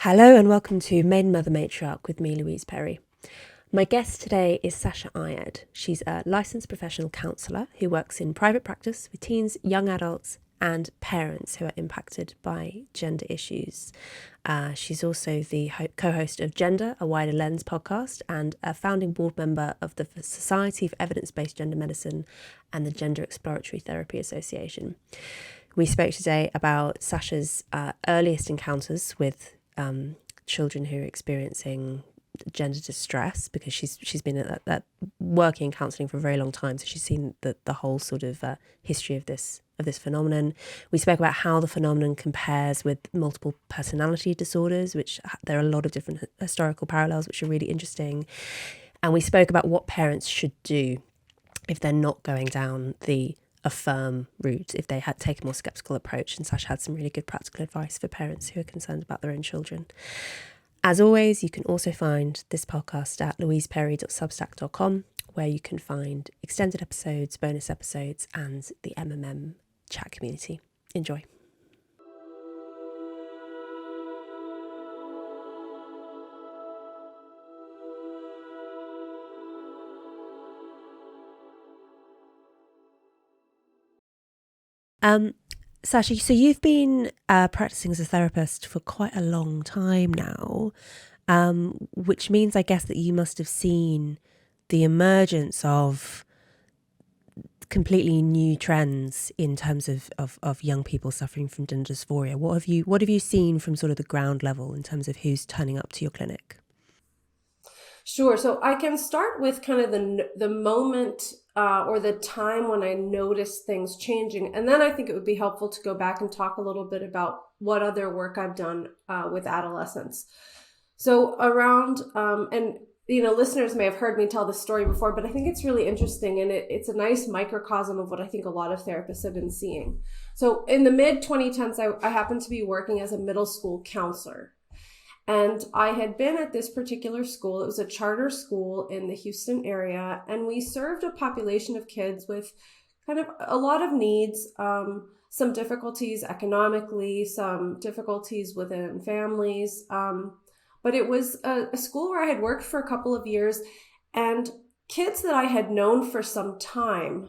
Hello and welcome to Maiden Mother Matriarch with me, Louise Perry. My guest today is Sasha Ayad. She's a licensed professional counsellor who works in private practice with teens, young adults and parents who are impacted by gender issues. She's also the co-host of Gender, a Wider Lens podcast and a founding board member of the Society for Evidence-Based Gender Medicine and the Gender Exploratory Therapy Association. We spoke today about Sasha's earliest encounters with children who are experiencing gender distress, because she's been at working in counselling for a very long time, so she's seen the whole sort of history of this phenomenon. We spoke about how the phenomenon compares with multiple personality disorders, which there are a lot of different historical parallels which are really interesting. And we spoke about what parents should do if they're not going down the affirm route, if they had taken a more skeptical approach. And Sasha had some really good practical advice for parents who are concerned about their own children. As always, you can also find this podcast at louiseperry.substack.com, where you can find extended episodes, bonus episodes, and the MMM chat community. Enjoy. Sasha, so you've been practicing as a therapist for quite a long time now, which means, I guess, that you must have seen the emergence of completely new trends in terms of young people suffering from gender dysphoria. What have you seen from sort of the ground level in terms of who's turning up to your clinic? Sure. So I can start with kind of the moment or the time when I noticed things changing. And then I think it would be helpful to go back and talk a little bit about what other work I've done with adolescents. So around, and listeners may have heard me tell this story before, but I think it's really interesting, and it's a nice microcosm of what I think a lot of therapists have been seeing. So in the mid-2010s, I happened to be working as a middle school counselor. And I had been at this particular school. It was a charter school in the Houston area, and we served a population of kids with kind of a lot of needs, some difficulties economically, some difficulties within families. But it was a school where I had worked for a couple of years, and kids that I had known for some time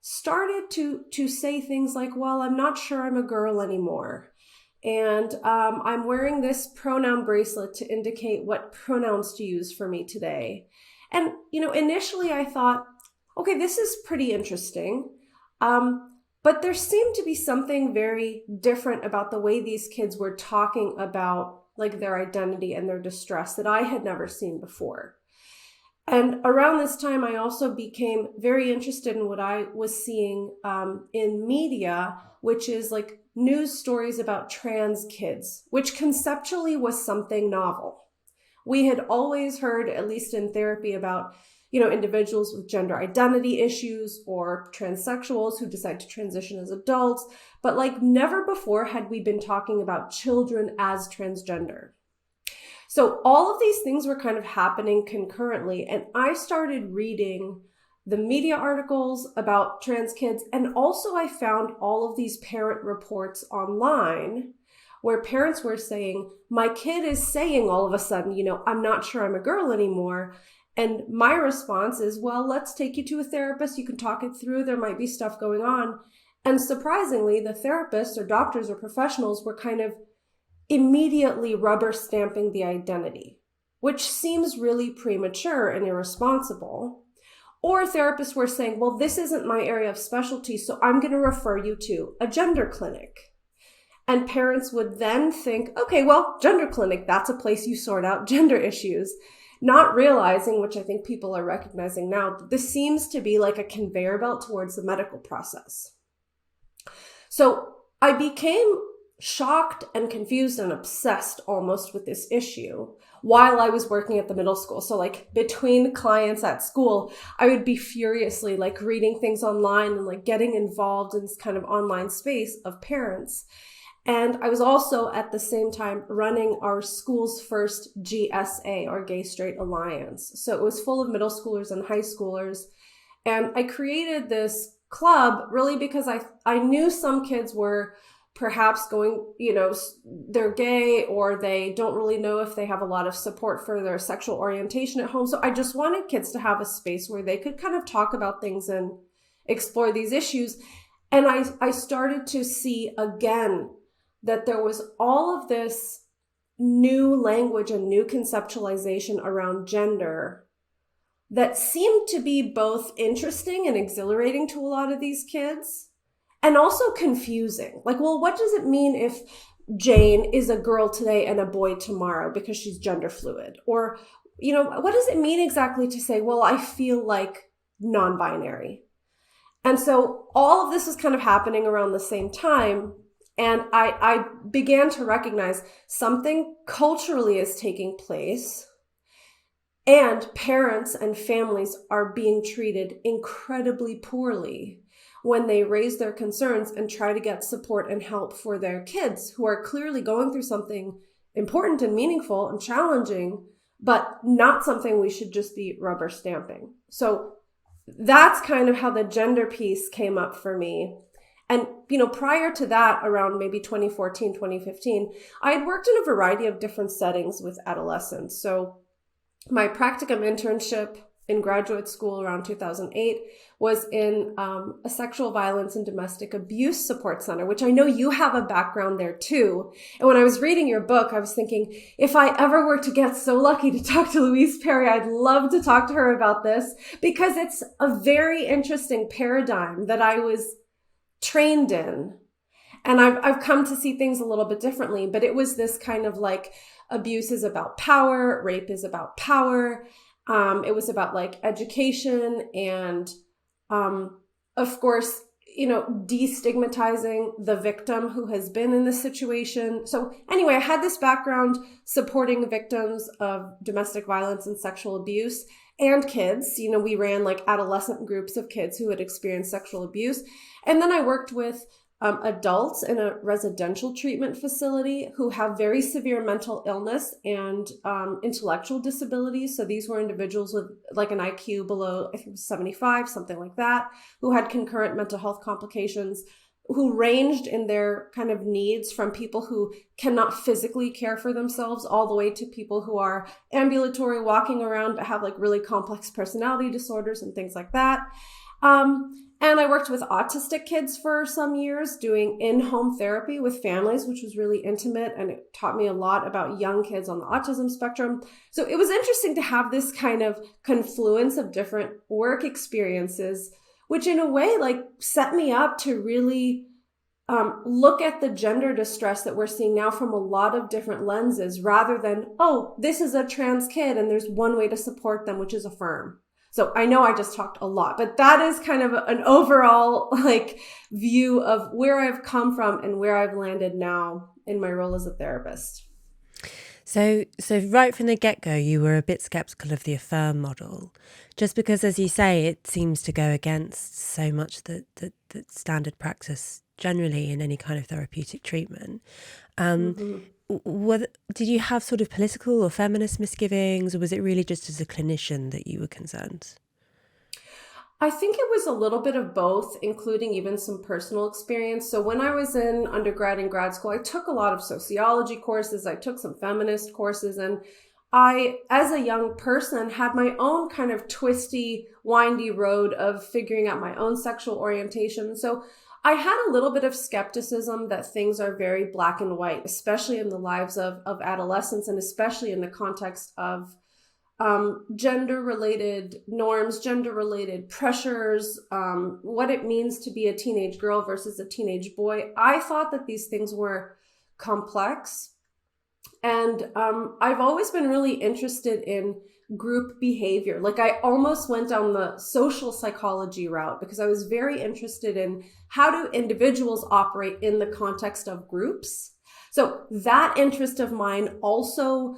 started to say things like, well, I'm not sure I'm a girl anymore. And I'm wearing this pronoun bracelet to indicate what pronouns to use for me today. And, initially I thought, okay, this is pretty interesting. But there seemed to be something very different about the way these kids were talking about like their identity and their distress that I had never seen before. And around this time, I also became very interested in what I was seeing in media, which is like news stories about trans kids, which conceptually was something novel. We had always heard, at least in therapy, about individuals with gender identity issues or transsexuals who decide to transition as adults, but like never before had we been talking about children as transgender. So all of these things were kind of happening concurrently, and I started reading the media articles about trans kids, and also I found all of these parent reports online where parents were saying, my kid is saying all of a sudden, I'm not sure I'm a girl anymore. And my response is, well, let's take you to a therapist. You can talk it through. There might be stuff going on. And surprisingly, the therapists or doctors or professionals were kind of immediately rubber stamping the identity, which seems really premature and irresponsible. Or therapists were saying, well, this isn't my area of specialty, so I'm going to refer you to a gender clinic. And parents would then think, okay, well, gender clinic, that's a place you sort out gender issues, not realizing, which I think people are recognizing now, that this seems to be like a conveyor belt towards the medical process. So I became shocked and confused and obsessed almost with this issue while I was working at the middle school. So like between clients at school, I would be furiously like reading things online and like getting involved in this kind of online space of parents. And I was also at the same time running our school's first GSA, or Gay Straight Alliance. So it was full of middle schoolers and high schoolers. And I created this club really because I knew some kids were perhaps going, they're gay, or they don't really know if they have a lot of support for their sexual orientation at home. So I just wanted kids to have a space where they could kind of talk about things and explore these issues. And I started to see again that there was all of this new language and new conceptualization around gender that seemed to be both interesting and exhilarating to a lot of these kids, and also confusing. Like, well, what does it mean if Jane is a girl today and a boy tomorrow because she's gender fluid? Or, what does it mean exactly to say, well, I feel like non-binary? And so all of this was kind of happening around the same time. And I began to recognize something culturally is taking place, and parents and families are being treated incredibly poorly when they raise their concerns and try to get support and help for their kids who are clearly going through something important and meaningful and challenging, but not something we should just be rubber stamping. So that's kind of how the gender piece came up for me. And, prior to that, around maybe 2014, 2015, I had worked in a variety of different settings with adolescents. So my practicum internship in graduate school around 2008 was in a sexual violence and domestic abuse support center, which I know you have a background there too. And when I was reading your book, I was thinking, if I ever were to get so lucky to talk to Louise Perry, I'd love to talk to her about this, because it's a very interesting paradigm that I was trained in. And I've come to see things a little bit differently, but it was this kind of like, abuse is about power, rape is about power. It was about like education and, of course, destigmatizing the victim who has been in this situation. So anyway, I had this background supporting victims of domestic violence and sexual abuse and kids. We ran like adolescent groups of kids who had experienced sexual abuse. And then I worked with adults in a residential treatment facility who have very severe mental illness and intellectual disabilities. So these were individuals with like an IQ below, I think it was 75, something like that, who had concurrent mental health complications, who ranged in their kind of needs from people who cannot physically care for themselves all the way to people who are ambulatory, walking around, but have like really complex personality disorders and things like that. And I worked with autistic kids for some years doing in-home therapy with families, which was really intimate. And it taught me a lot about young kids on the autism spectrum. So it was interesting to have this kind of confluence of different work experiences, which in a way like set me up to really look at the gender distress that we're seeing now from a lot of different lenses, rather than, oh, this is a trans kid and there's one way to support them, which is affirm. So I know I just talked a lot, but that is kind of an overall like view of where I've come from and where I've landed now in my role as a therapist. So right from the get-go, you were a bit skeptical of the affirm model, just because, as you say, it seems to go against so much that standard practice generally in any kind of therapeutic treatment. Did you have sort of political or feminist misgivings, or was it really just as a clinician that you were concerned? I think it was a little bit of both, including even some personal experience. So when I was in undergrad and grad school, I took a lot of sociology courses. I took some feminist courses, and I, as a young person, had my own kind of twisty, windy road of figuring out my own sexual orientation. So I had a little bit of skepticism that things are very black and white, especially in the lives of adolescents, and especially in the context of gender-related norms, gender-related pressures, what it means to be a teenage girl versus a teenage boy. I thought that these things were complex. And I've always been really interested in group behavior. Like I almost went down the social psychology route because I was very interested in how do individuals operate in the context of groups. So that interest of mine also,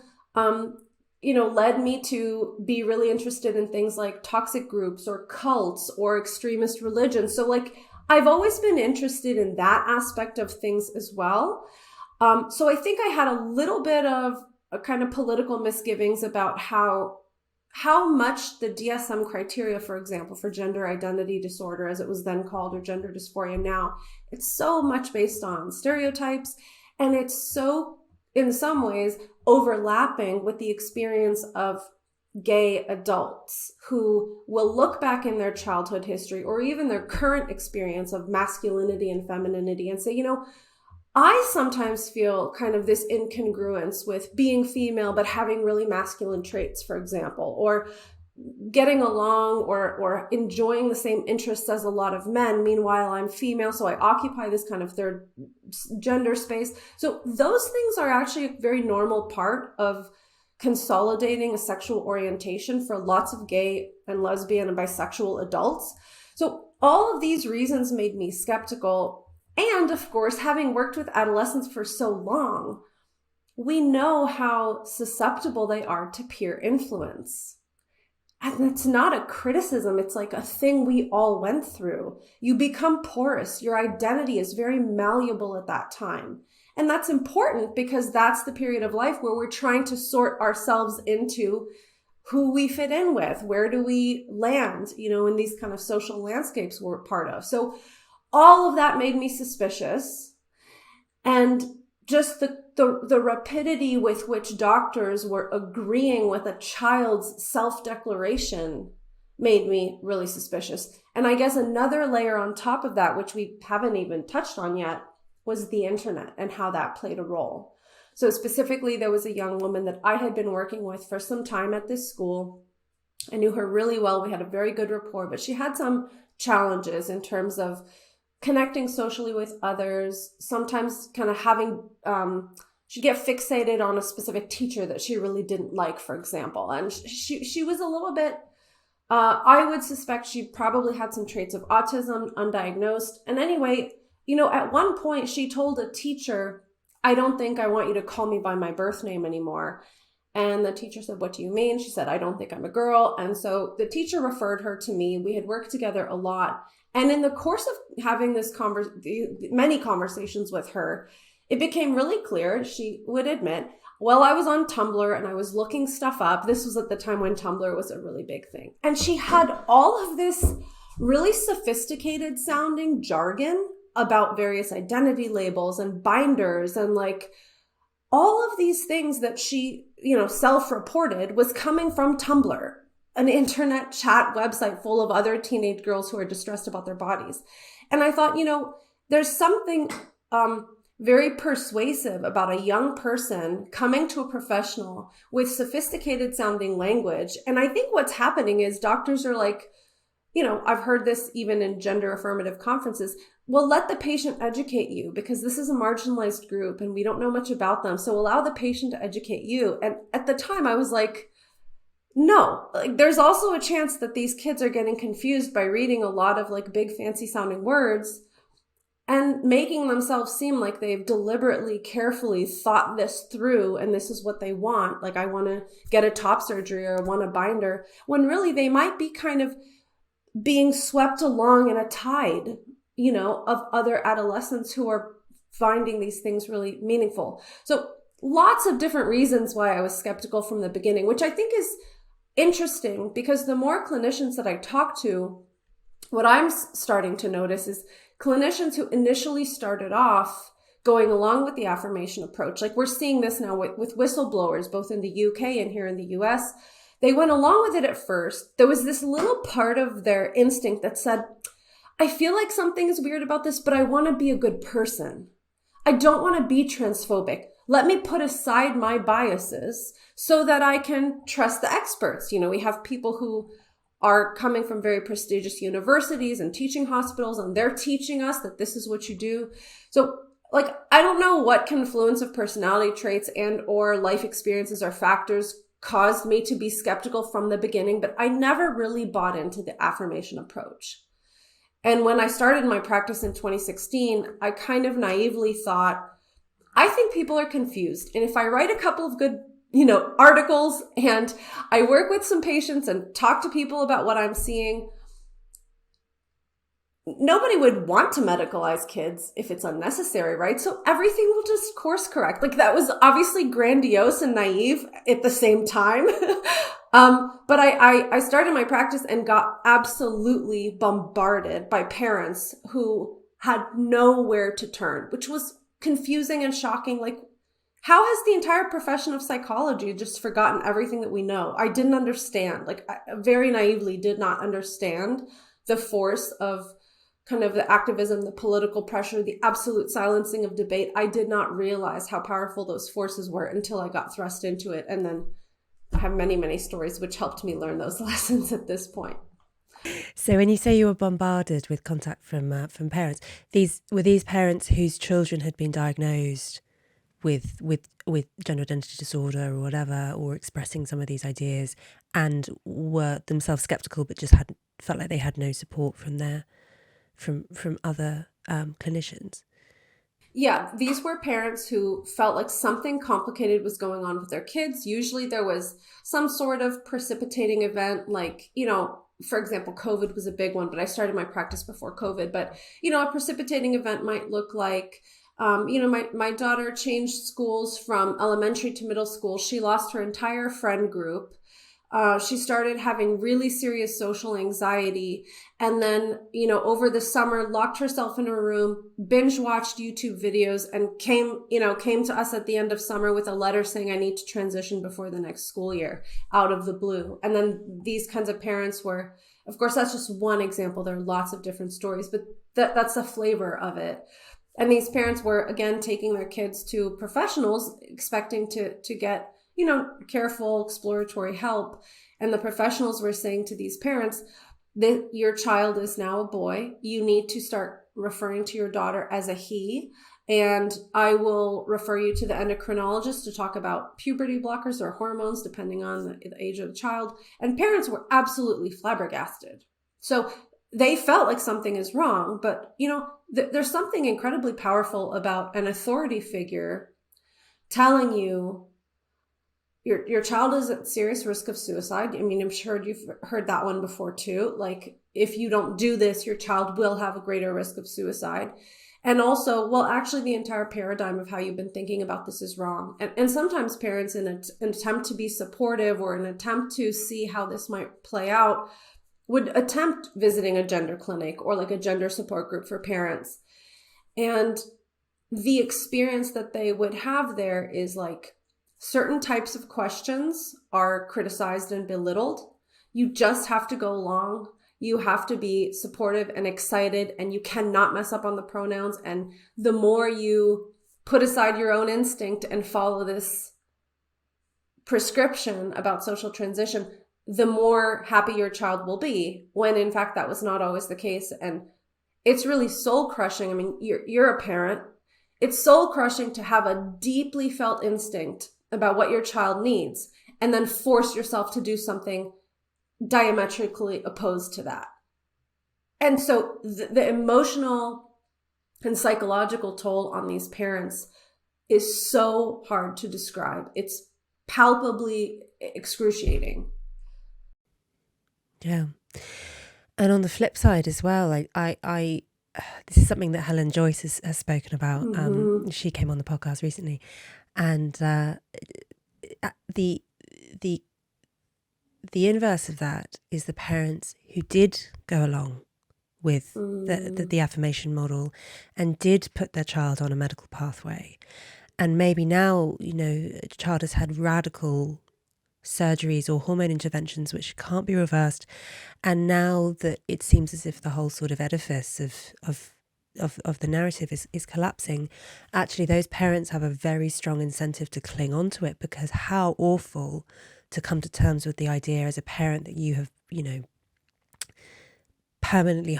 led me to be really interested in things like toxic groups or cults or extremist religions. So like I've always been interested in that aspect of things as well. So I think I had a little bit of a kind of political misgivings about how how much the DSM criteria, for example, for gender identity disorder, as it was then called, or gender dysphoria now, it's so much based on stereotypes, and it's so, in some ways, overlapping with the experience of gay adults who will look back in their childhood history or even their current experience of masculinity and femininity and say, you know, I sometimes feel kind of this incongruence with being female but having really masculine traits, for example, or getting along or enjoying the same interests as a lot of men. Meanwhile, I'm female, so I occupy this kind of third gender space. So those things are actually a very normal part of consolidating a sexual orientation for lots of gay and lesbian and bisexual adults. So all of these reasons made me skeptical. And of course, having worked with adolescents for so long, we know how susceptible they are to peer influence. And it's not a criticism. It's like a thing we all went through. You become porous. Your identity is very malleable at that time. And that's important because that's the period of life where we're trying to sort ourselves into who we fit in with. Where do we land, you know, in these kind of social landscapes we're part of. So all of that made me suspicious. And just the rapidity with which doctors were agreeing with a child's self-declaration made me really suspicious. And I guess another layer on top of that, which we haven't even touched on yet, was the internet and how that played a role. So specifically, there was a young woman that I had been working with for some time at this school. I knew her really well. We had a very good rapport, but she had some challenges in terms of connecting socially with others, sometimes kind of having, she'd get fixated on a specific teacher that she really didn't like, for example. And she was a little bit, I would suspect she probably had some traits of autism, undiagnosed. And anyway, you know, at one point she told a teacher, I don't think I want you to call me by my birth name anymore. And the teacher said, what do you mean? She said, I don't think I'm a girl. And so the teacher referred her to me. We had worked together a lot. And in the course of having many conversations with her, it became really clear, she would admit, well, I was on Tumblr and I was looking stuff up. This was at the time when Tumblr was a really big thing. And she had all of this really sophisticated sounding jargon about various identity labels and binders and like all of these things that she, you know, self-reported was coming from Tumblr, an internet chat website full of other teenage girls who are distressed about their bodies. And I thought, you know, there's something very persuasive about a young person coming to a professional with sophisticated sounding language. And I think what's happening is doctors are like, you know, I've heard this even in gender affirmative conferences, well, let the patient educate you because this is a marginalized group and we don't know much about them. So allow the patient to educate you. And at the time I was like, no, like there's also a chance that these kids are getting confused by reading a lot of like big fancy sounding words and making themselves seem like they've deliberately, carefully thought this through and this is what they want. Like I want to get a top surgery or I want a binder, when really they might be kind of being swept along in a tide, you know, of other adolescents who are finding these things really meaningful. So lots of different reasons why I was skeptical from the beginning, which I think is interesting because the more clinicians that I talk to, what I'm starting to notice is clinicians who initially started off going along with the affirmation approach. Like we're seeing this now with whistleblowers, both in the UK and here in the US. They went along with it at first. There was this little part of their instinct that said, I feel like something is weird about this, but I want to be a good person. I don't want to be transphobic. Let me put aside my biases so that I can trust the experts. You know, we have people who are coming from very prestigious universities and teaching hospitals, and they're teaching us that this is what you do. So, like, I don't know what confluence of personality traits and or life experiences or factors caused me to be skeptical from the beginning, but I never really bought into the affirmation approach. And when I started my practice in 2016, I kind of naively thought, I think people are confused. And if I write a couple of good, you know, articles and I work with some patients and talk to people about what I'm seeing, nobody would want to medicalize kids if it's unnecessary, right? So everything will just course correct. Like that was obviously grandiose and naive at the same time. But I started my practice and got absolutely bombarded by parents who had nowhere to turn, which was confusing and shocking. Like, how has the entire profession of psychology just forgotten everything that we know? I didn't understand. Like, I very naively did not understand the force of kind of the activism, the political pressure, the absolute silencing of debate. I did not realize how powerful those forces were until I got thrust into it. And then I have many, many stories which helped me learn those lessons at this point. So when you say you were bombarded with contact from parents, these parents whose children had been diagnosed with gender identity disorder or whatever, or expressing some of these ideas, and were themselves skeptical, but just hadn't felt like they had no support from other clinicians. Yeah, these were parents who felt like something complicated was going on with their kids. Usually there was some sort of precipitating event, like, for example, COVID was a big one, but I started my practice before COVID. But, a precipitating event might look like, my daughter changed schools from elementary to middle school. She lost her entire friend group. She started having really serious social anxiety. And then, over the summer, locked herself in her room, binge watched YouTube videos, and came to us at the end of summer with a letter saying, I need to transition before the next school year, out of the blue. And then these kinds of parents were, of course, that's just one example. There are lots of different stories, but that's the flavor of it. And these parents were, again, taking their kids to professionals, expecting to get careful, exploratory help. And the professionals were saying to these parents that your child is now a boy. You need to start referring to your daughter as a he. And I will refer you to the endocrinologist to talk about puberty blockers or hormones, depending on the age of the child. And parents were absolutely flabbergasted. So they felt like something is wrong, but there's something incredibly powerful about an authority figure telling you your child is at serious risk of suicide. I mean, I'm sure you've heard that one before too. Like, if you don't do this, your child will have a greater risk of suicide. And also, well, actually, the entire paradigm of how you've been thinking about this is wrong. And sometimes parents, in an attempt to be supportive or an attempt to see how this might play out, would attempt visiting a gender clinic or like a gender support group for parents. And the experience that they would have there is like, certain types of questions are criticized and belittled. You just have to go along. You have to be supportive and excited, and you cannot mess up on the pronouns. And the more you put aside your own instinct and follow this prescription about social transition, the more happy your child will be, when in fact that was not always the case. And it's really soul crushing. I mean, you're a parent. It's soul crushing to have a deeply felt instinct about what your child needs and then force yourself to do something diametrically opposed to that. And so the emotional and psychological toll on these parents is so hard to describe. It's palpably excruciating. Yeah. And on the flip side as well, I this is something that Helen Joyce has spoken about. Mm-hmm. She came on the podcast recently, and the inverse of that is the parents who did go along with the affirmation model and did put their child on a medical pathway, and maybe now a child has had radical surgeries or hormone interventions which can't be reversed, and now that it seems as if the whole sort of edifice of the narrative is collapsing, actually those parents have a very strong incentive to cling on to it, because how awful to come to terms with the idea as a parent that you have permanently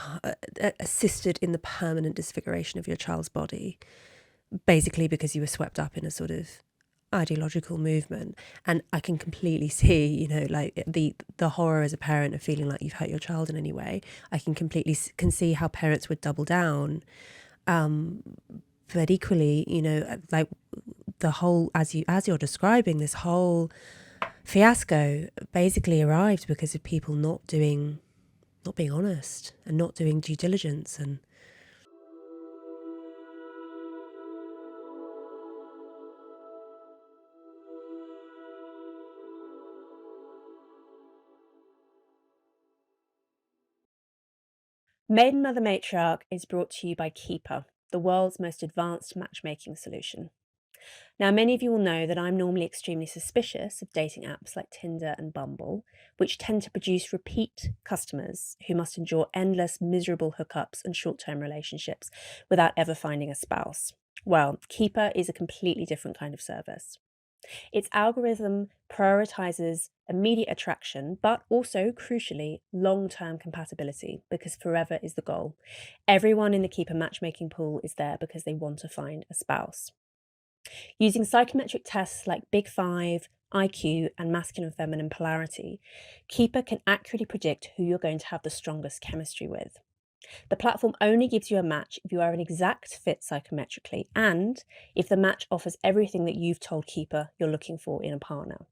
assisted in the permanent disfiguration of your child's body, basically because you were swept up in a sort of ideological movement. And I can completely see, like the horror as a parent of feeling like you've hurt your child in any way. I can see how parents would double down. But equally, like the whole, as you're describing, this whole fiasco basically arrived because of people not being honest and not doing due diligence. And Maiden Mother Matriarch is brought to you by Keeper, the world's most advanced matchmaking solution. Now, many of you will know that I'm normally extremely suspicious of dating apps like Tinder and Bumble, which tend to produce repeat customers who must endure endless, miserable hookups and short-term relationships without ever finding a spouse. Well, Keeper is a completely different kind of service. Its algorithm prioritizes immediate attraction, but also, crucially, long-term compatibility, because forever is the goal. Everyone in the Keeper matchmaking pool is there because they want to find a spouse. Using psychometric tests like Big Five, IQ, and masculine feminine polarity, Keeper can accurately predict who you're going to have the strongest chemistry with. The platform only gives you a match if you are an exact fit psychometrically and if the match offers everything that you've told Keeper you're looking for in a partner.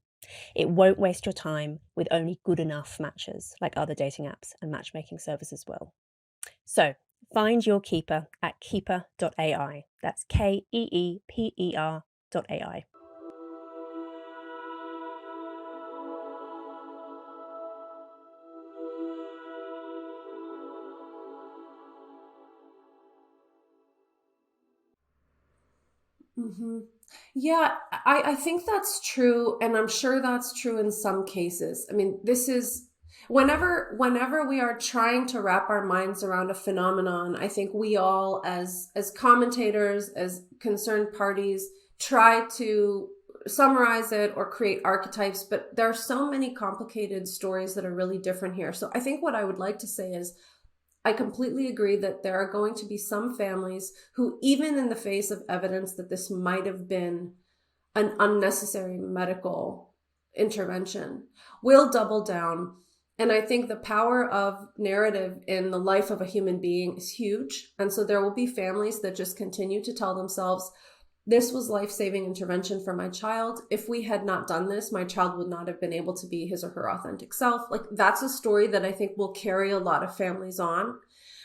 It won't waste your time with only good enough matches like other dating apps and matchmaking services will. So, find your Keeper at keeper.ai. That's KEEPER.ai. Mm-hmm. Yeah, I think that's true, and I'm sure that's true in some cases. I mean, this is whenever we are trying to wrap our minds around a phenomenon, I think we all as commentators, as concerned parties, try to summarize it or create archetypes, but there are so many complicated stories that are really different here. So I think what I would like to say is I completely agree that there are going to be some families who, even in the face of evidence that this might have been an unnecessary medical intervention, will double down. And I think the power of narrative in the life of a human being is huge. And so there will be families that just continue to tell themselves, this was life-saving intervention for my child. If we had not done this, my child would not have been able to be his or her authentic self. Like, that's a story that I think will carry a lot of families on.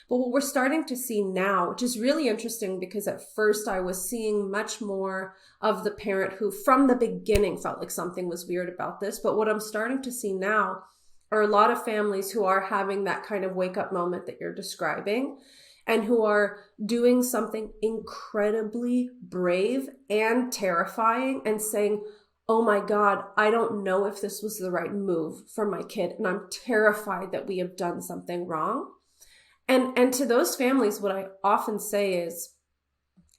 But what we're starting to see now, which is really interesting, because at first I was seeing much more of the parent who from the beginning felt like something was weird about this. But what I'm starting to see now are a lot of families who are having that kind of wake up moment that you're describing, and who are doing something incredibly brave and terrifying and saying, oh my God, I don't know if this was the right move for my kid, and I'm terrified that we have done something wrong. And to those families, what I often say is,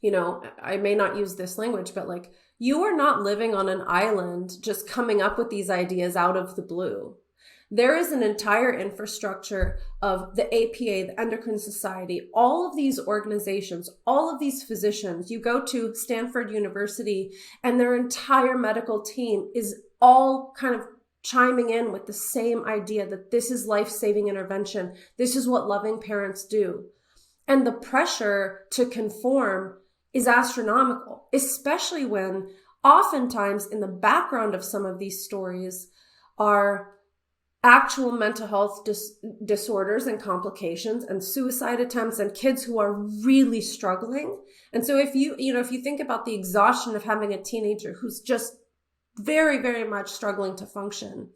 you know, I may not use this language, but like, you are not living on an island just coming up with these ideas out of the blue. There is an entire infrastructure of the APA, the Endocrine Society, all of these organizations, all of these physicians. You go to Stanford University and their entire medical team is all kind of chiming in with the same idea that this is life-saving intervention. This is what loving parents do. And the pressure to conform is astronomical, especially when oftentimes in the background of some of these stories are actual mental health disorders and complications and suicide attempts and kids who are really struggling. And so if you think about the exhaustion of having a teenager who's just very, very much struggling to function,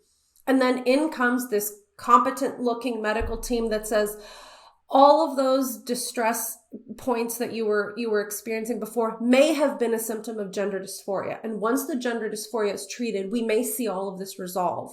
and then in comes this competent looking medical team that says all of those distress points that you were experiencing before may have been a symptom of gender dysphoria. And once the gender dysphoria is treated, we may see all of this resolve.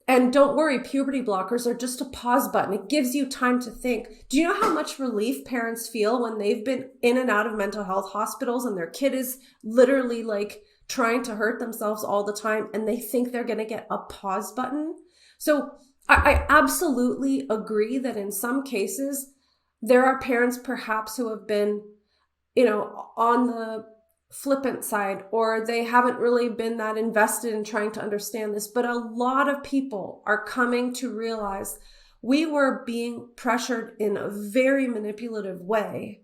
And don't worry, puberty blockers are just a pause button. It gives you time to think. Do you know how much relief parents feel when they've been in and out of mental health hospitals and their kid is literally like trying to hurt themselves all the time and they think they're going to get a pause button? So I absolutely agree that in some cases, there are parents perhaps who have been, on the flippant side, or they haven't really been that invested in trying to understand this. But a lot of people are coming to realize we were being pressured in a very manipulative way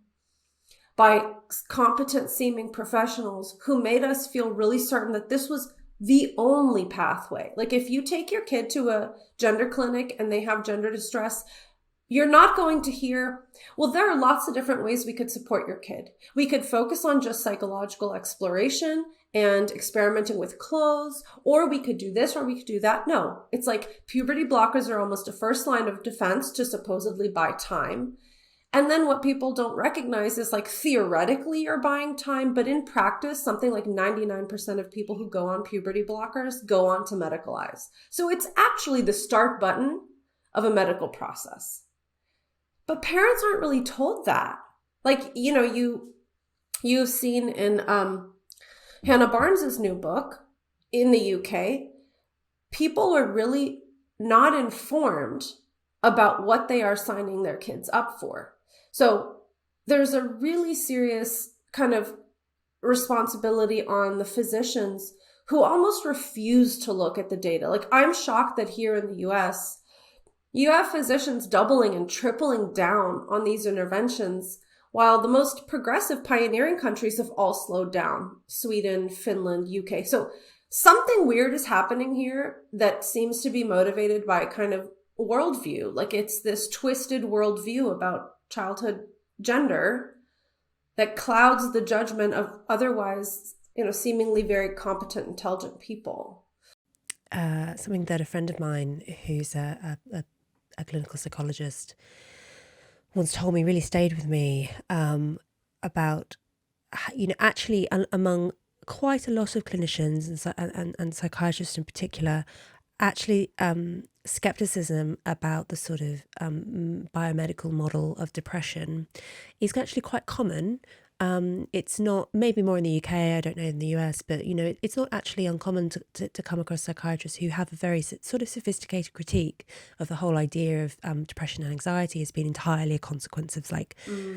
by competent seeming professionals who made us feel really certain that this was the only pathway. Like, if you take your kid to a gender clinic and they have gender distress, you're not going to hear, well, there are lots of different ways we could support your kid. We could focus on just psychological exploration and experimenting with clothes, or we could do this or we could do that. No, it's like puberty blockers are almost a first line of defense to supposedly buy time. And then what people don't recognize is like theoretically you're buying time, but in practice, something like 99% of people who go on puberty blockers go on to medicalize. So it's actually the start button of a medical process. But parents aren't really told that. Like, you've seen in Hannah Barnes's new book in the UK, people are really not informed about what they are signing their kids up for. So there's a really serious kind of responsibility on the physicians who almost refuse to look at the data. Like, I'm shocked that here in the US, you have physicians doubling and tripling down on these interventions, while the most progressive pioneering countries have all slowed down: Sweden, Finland, UK. So something weird is happening here that seems to be motivated by kind of worldview. Like, it's this twisted worldview about childhood gender that clouds the judgment of otherwise, seemingly very competent, intelligent people. Something that a friend of mine who's a clinical psychologist once told me really stayed with me, about, actually among quite a lot of clinicians and psychiatrists in particular, actually skepticism about the sort of biomedical model of depression is actually quite common. It's not, maybe more in the UK, I don't know in the US, but it's not actually uncommon to come across psychiatrists who have a very sort of sophisticated critique of the whole idea of depression and anxiety as being entirely a consequence of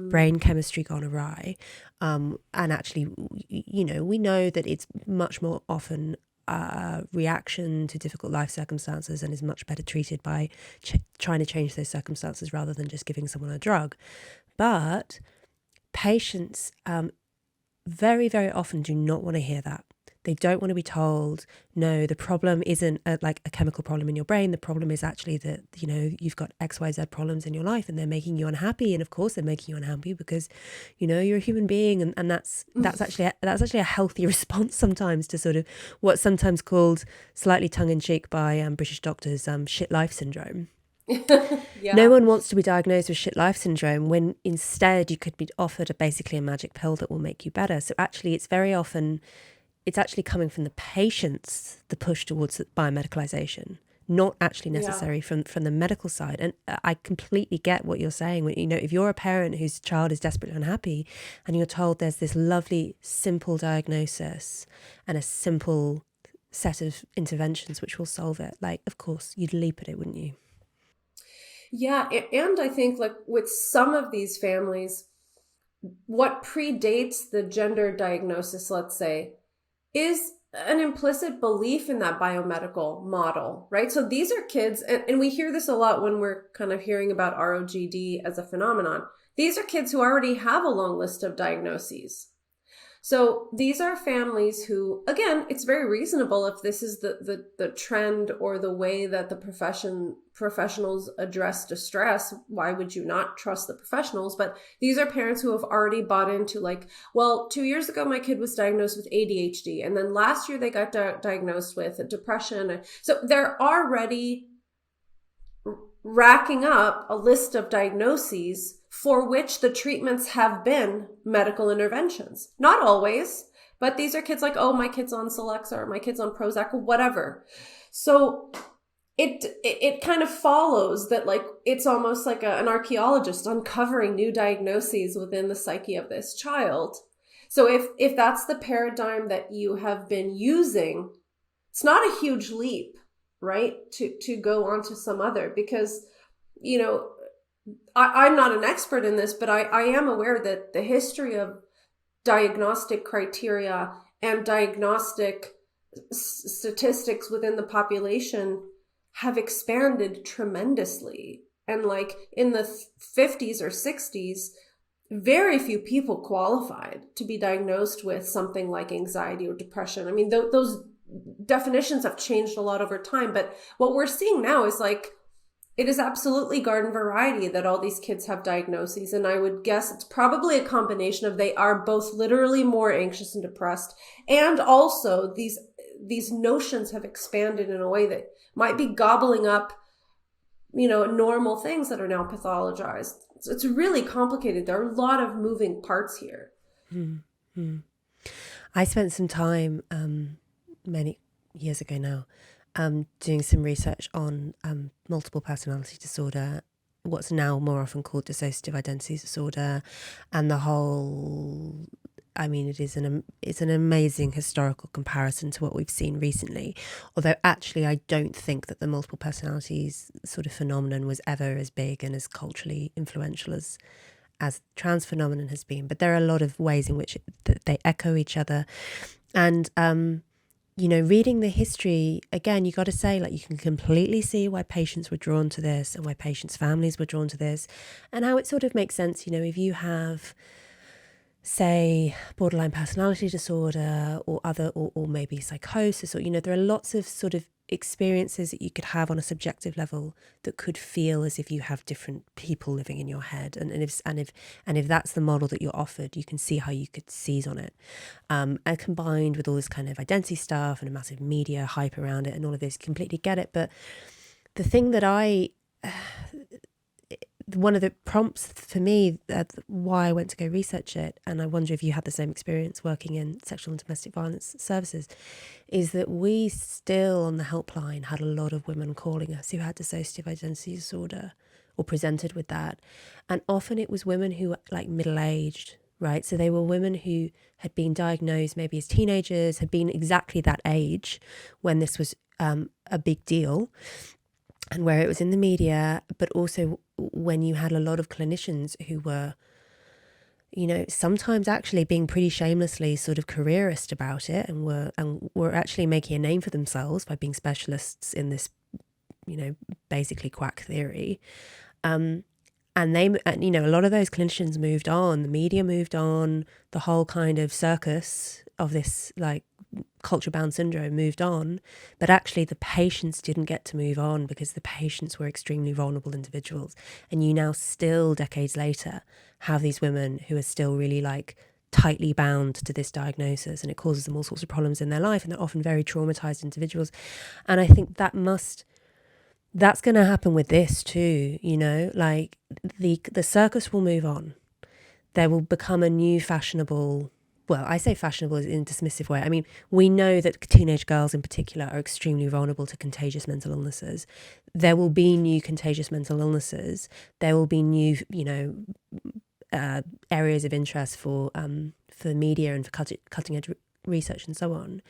brain chemistry gone awry. And actually, we know that it's much more often a reaction to difficult life circumstances and is much better treated by trying to change those circumstances rather than just giving someone a drug. But patients very, very often do not want to hear that. They don't want to be told, no, the problem isn't a chemical problem in your brain. The problem is actually that, you've got XYZ problems in your life and they're making you unhappy. And of course they're making you unhappy because, you're a human being. And that's actually a healthy response sometimes to sort of what's sometimes called, slightly tongue-in-cheek by British doctors, shit life syndrome. Yeah. No one wants to be diagnosed with shit life syndrome when instead you could be offered basically a magic pill that will make you better. So actually it's actually coming from the patients, the push towards biomedicalization, not actually necessary from the medical side. And I completely get what you're saying. If you're a parent whose child is desperately unhappy and you're told there's this lovely, simple diagnosis and a simple set of interventions which will solve it, of course, you'd leap at it, wouldn't you? Yeah. And I think with some of these families, what predates the gender diagnosis, let's say, is an implicit belief in that biomedical model, right? So these are kids, and we hear this a lot when we're kind of hearing about ROGD as a phenomenon. These are kids who already have a long list of diagnoses. So these are families who, again, it's very reasonable if this is the trend or the way that the professionals address distress. Why would you not trust the professionals? But these are parents who have already bought into 2 years ago, my kid was diagnosed with ADHD. And then last year they got diagnosed with depression. So they're already racking up a list of diagnoses for which the treatments have been medical interventions. Not always, but these are kids my kid's on Celexa or my kid's on Prozac or whatever. So it kind of follows that it's almost like an archaeologist uncovering new diagnoses within the psyche of this child. So if that's the paradigm that you have been using, it's not a huge leap, right, to go on to some other, because I'm not an expert in this, but I am aware that the history of diagnostic criteria and diagnostic statistics within the population have expanded tremendously. And in the 50s or 60s, very few people qualified to be diagnosed with something like anxiety or depression. I mean, those definitions have changed a lot over time. But what we're seeing now is It is absolutely garden variety that all these kids have diagnoses. And I would guess it's probably a combination of they are both literally more anxious and depressed. And also these notions have expanded in a way that might be gobbling up, normal things that are now pathologized. It's really complicated. There are a lot of moving parts here. Mm-hmm. I spent some time many years ago now doing some research on multiple personality disorder, what's now more often called dissociative identity disorder, and the whole. I mean, it's an amazing historical comparison to what we've seen recently. Although actually, I don't think that the multiple personalities sort of phenomenon was ever as big and as culturally influential as trans phenomenon has been. But there are a lot of ways in which they echo each other. And, reading the history, again, you got to say, like, you can completely see why patients were drawn to this and why patients' families were drawn to this and how it sort of makes sense. If you have, say, borderline personality disorder or maybe psychosis, or, there are lots of sort of experiences that you could have on a subjective level that could feel as if you have different people living in your head, and if that's the model that you're offered, you can see how you could seize on it, and combined with all this kind of identity stuff and a massive media hype around it and all of this, completely get it. But the thing that one of the prompts for me, why I went to go research it, and I wonder if you had the same experience working in sexual and domestic violence services, is that we still on the helpline had a lot of women calling us who had dissociative identity disorder or presented with that. And often it was women who were like middle-aged, right? So they were women who had been diagnosed maybe as teenagers, had been exactly that age when this was a big deal, and where it was in the media, but also when you had a lot of clinicians who were, sometimes actually being pretty shamelessly sort of careerist about it, and were actually making a name for themselves by being specialists in this, basically quack theory. And they, a lot of those clinicians moved on, the media moved on, the whole kind of circus of this like culture-bound syndrome moved on, but actually the patients didn't get to move on because the patients were extremely vulnerable individuals. And you now still, decades later, have these women who are still really like tightly bound to this diagnosis, and it causes them all sorts of problems in their life, and they're often very traumatized individuals. And I think that's going to happen with this too, like the circus will move on. There will become a new fashionable, well, I say fashionable in a dismissive way. I mean, we know that teenage girls in particular are extremely vulnerable to contagious mental illnesses. There will be new contagious mental illnesses. There will be new, areas of interest for media and for cutting edge research and so on.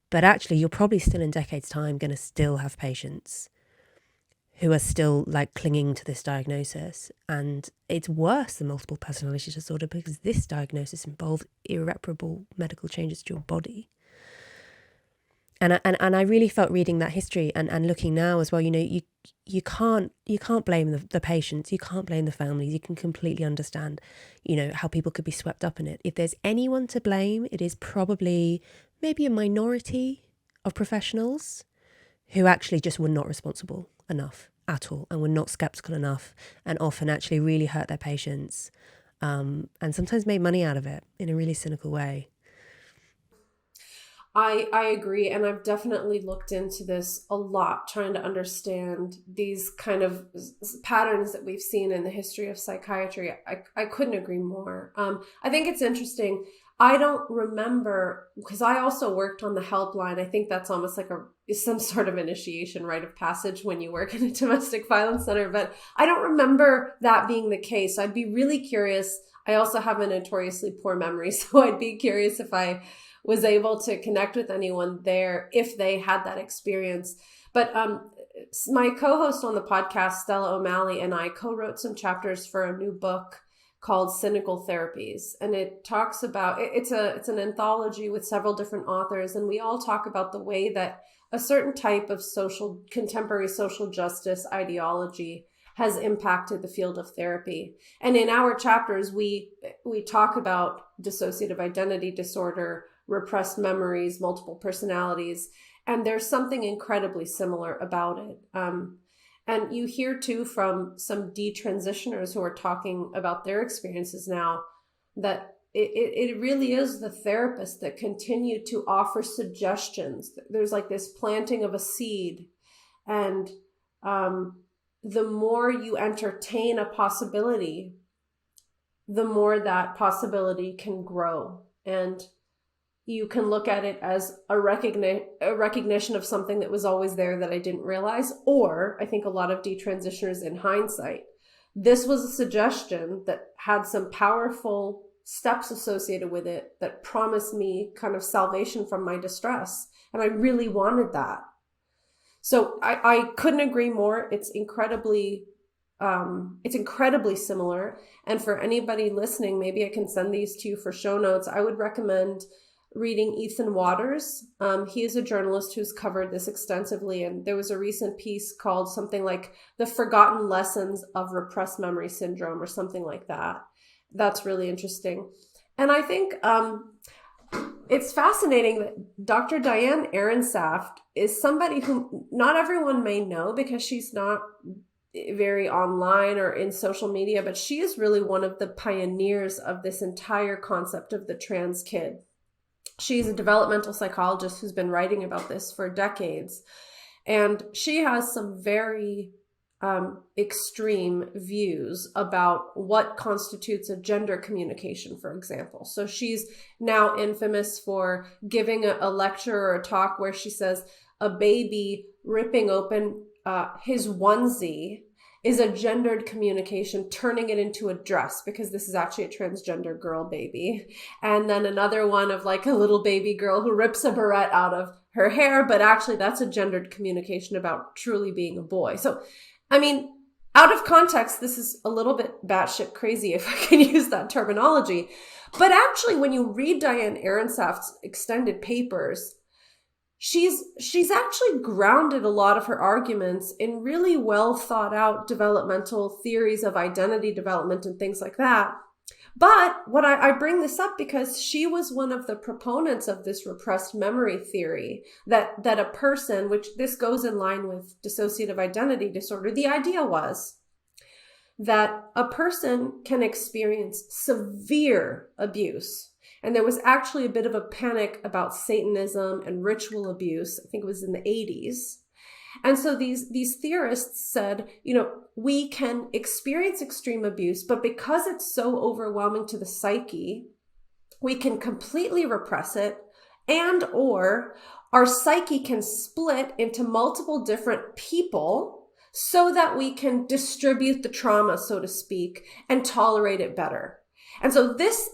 But actually, you're probably still in decades' time going to still have patients who are still like clinging to this diagnosis. And it's worse than multiple personality disorder because this diagnosis involved irreparable medical changes to your body. And I really felt reading that history and looking now as well, you can't blame the patients, you can't blame the families. You can completely understand, how people could be swept up in it. If there's anyone to blame, it is probably maybe a minority of professionals who actually just were not responsible enough at all and were not skeptical enough, and often actually really hurt their patients, and sometimes made money out of it in a really cynical way. I agree. And I've definitely looked into this a lot, trying to understand these kind of patterns that we've seen in the history of psychiatry. I couldn't agree more. I think it's interesting. I don't remember, because I also worked on the helpline. I think that's almost like some sort of initiation rite of passage when you work in a domestic violence center, but I don't remember that being the case. I'd be really curious. I also have a notoriously poor memory, so I'd be curious if I was able to connect with anyone there if they had that experience. But my co-host on the podcast, Stella O'Malley, and I co-wrote some chapters for a new book called Cynical Therapies. And it talks about, it's an anthology with several different authors. And we all talk about the way that a certain type of contemporary social justice ideology has impacted the field of therapy. And in our chapters, we talk about dissociative identity disorder, repressed memories, multiple personalities, and there's something incredibly similar about it. And you hear too from some detransitioners who are talking about their experiences now that it really is the therapist that continue to offer suggestions. There's like this planting of a seed, and the more you entertain a possibility, the more that possibility can grow. And you can look at it as a recognition of something that was always there that I didn't realize. Or I think a lot of detransitioners in hindsight, this was a suggestion that had some powerful steps associated with it that promised me kind of salvation from my distress. And I really wanted that. So I couldn't agree more. It's incredibly similar. And for anybody listening, maybe I can send these to you for show notes. I would recommend reading Ethan Waters. He is a journalist who's covered this extensively. And there was a recent piece called something like The Forgotten Lessons of Repressed Memory Syndrome or something like that. That's really interesting. And I think it's fascinating that Dr. Diane Ehrensaft is somebody who not everyone may know because she's not very online or in social media, but she is really one of the pioneers of this entire concept of the trans kid. She's a developmental psychologist who's been writing about this for decades. And she has some very extreme views about what constitutes a gender communication, for example. So she's now infamous for giving a lecture or a talk where she says a baby ripping open his onesie is a gendered communication, turning it into a dress because this is actually a transgender girl baby. And then another one of like a little baby girl who rips a barrette out of her hair, but actually that's a gendered communication about truly being a boy. So, I mean, out of context, this is a little bit batshit crazy if I can use that terminology. But actually, when you read Diane Ehrensaft's extended papers, she's actually grounded a lot of her arguments in really well thought out developmental theories of identity development and things like that. But what I bring this up because she was one of the proponents of this repressed memory theory that a person, which this goes in line with dissociative identity disorder, the idea was that a person can experience severe abuse. And there was actually a bit of a panic about Satanism and ritual abuse. I think it was in the 80s. And so these theorists said, we can experience extreme abuse, but because it's so overwhelming to the psyche, we can completely repress it, and or our psyche can split into multiple different people so that we can distribute the trauma, so to speak, and tolerate it better. And so this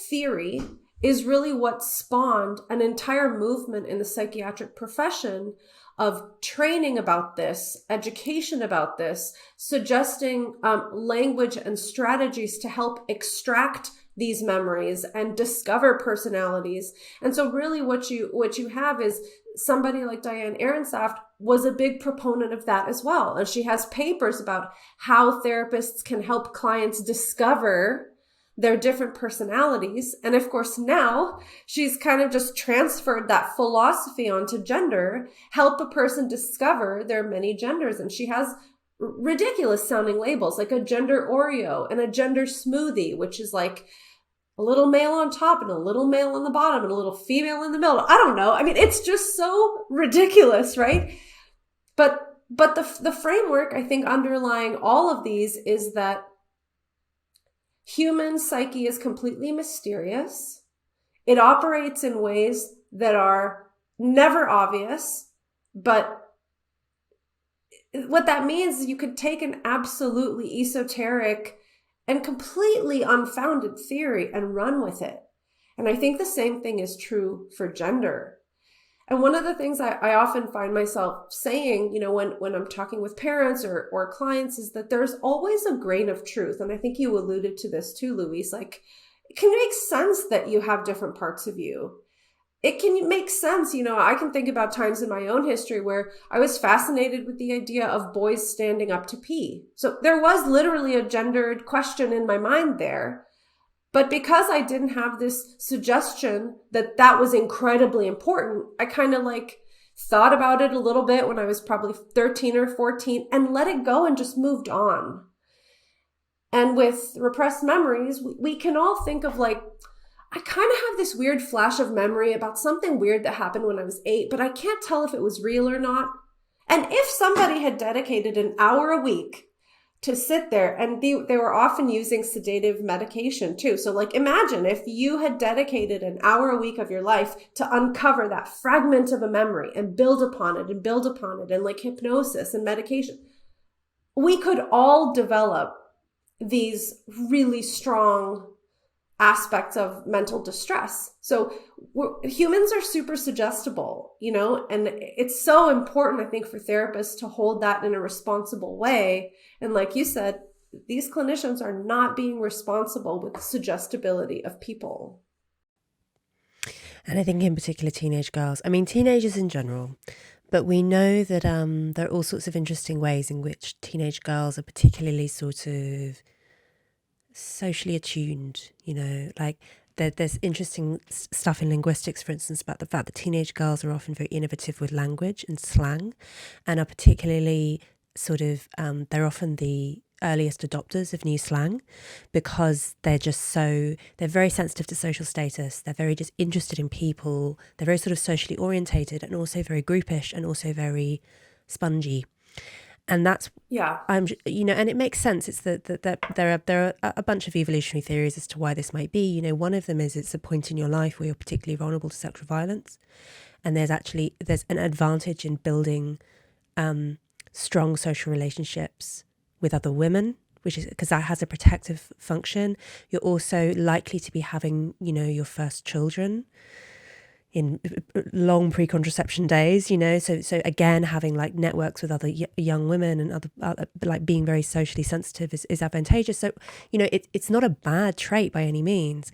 theory is really what spawned an entire movement in the psychiatric profession of training about this, education about this, suggesting language and strategies to help extract these memories and discover personalities. And so really what you have is somebody like Diane Ehrensaft was a big proponent of that as well. And she has papers about how therapists can help clients discover their different personalities. And of course, now she's kind of just transferred that philosophy onto gender, help a person discover their many genders. And she has ridiculous sounding labels like a gender Oreo and a gender smoothie, which is like a little male on top and a little male on the bottom and a little female in the middle. I don't know. I mean, it's just so ridiculous, right? But the framework, I think, underlying all of these is that human psyche is completely mysterious. It operates in ways that are never obvious, but what that means is you could take an absolutely esoteric and completely unfounded theory and run with it. And I think the same thing is true for gender. And one of the things I often find myself saying, when I'm talking with parents or clients is that there's always a grain of truth. And I think you alluded to this too, Louise. Like, it can make sense that you have different parts of you. It can make sense. I can think about times in my own history where I was fascinated with the idea of boys standing up to pee. So there was literally a gendered question in my mind there. But because I didn't have this suggestion that was incredibly important, I kind of like thought about it a little bit when I was probably 13 or 14 and let it go and just moved on. And with repressed memories, we can all think of like, I kind of have this weird flash of memory about something weird that happened when I was 8, but I can't tell if it was real or not. And if somebody had dedicated an hour a week to sit there, and they were often using sedative medication too. So like, imagine if you had dedicated an hour a week of your life to uncover that fragment of a memory and build upon it and like hypnosis and medication. We could all develop these really strong aspects of mental distress. So humans are super suggestible, and it's so important, I think, for therapists to hold that in a responsible way. And like you said, these clinicians are not being responsible with the suggestibility of people. And I think in particular teenage girls, I mean, teenagers in general, but we know that there are all sorts of interesting ways in which teenage girls are particularly sort of socially attuned, like there's interesting stuff in linguistics, for instance, about the fact that teenage girls are often very innovative with language and slang, and are particularly sort of, they're often the earliest adopters of new slang, because they're very sensitive to social status. They're very just interested in people. They're very sort of socially orientated, and also very groupish, and also very spongy. And that's, and it makes sense. It's that there are a bunch of evolutionary theories as to why this might be. One of them is it's a point in your life where you're particularly vulnerable to sexual violence, and there's an advantage in building strong social relationships with other women, which is because that has a protective function. You're also likely to be having, your first children in long pre-contraception days, so again, having like networks with other young women and other like being very socially sensitive is advantageous. So, it's not a bad trait by any means,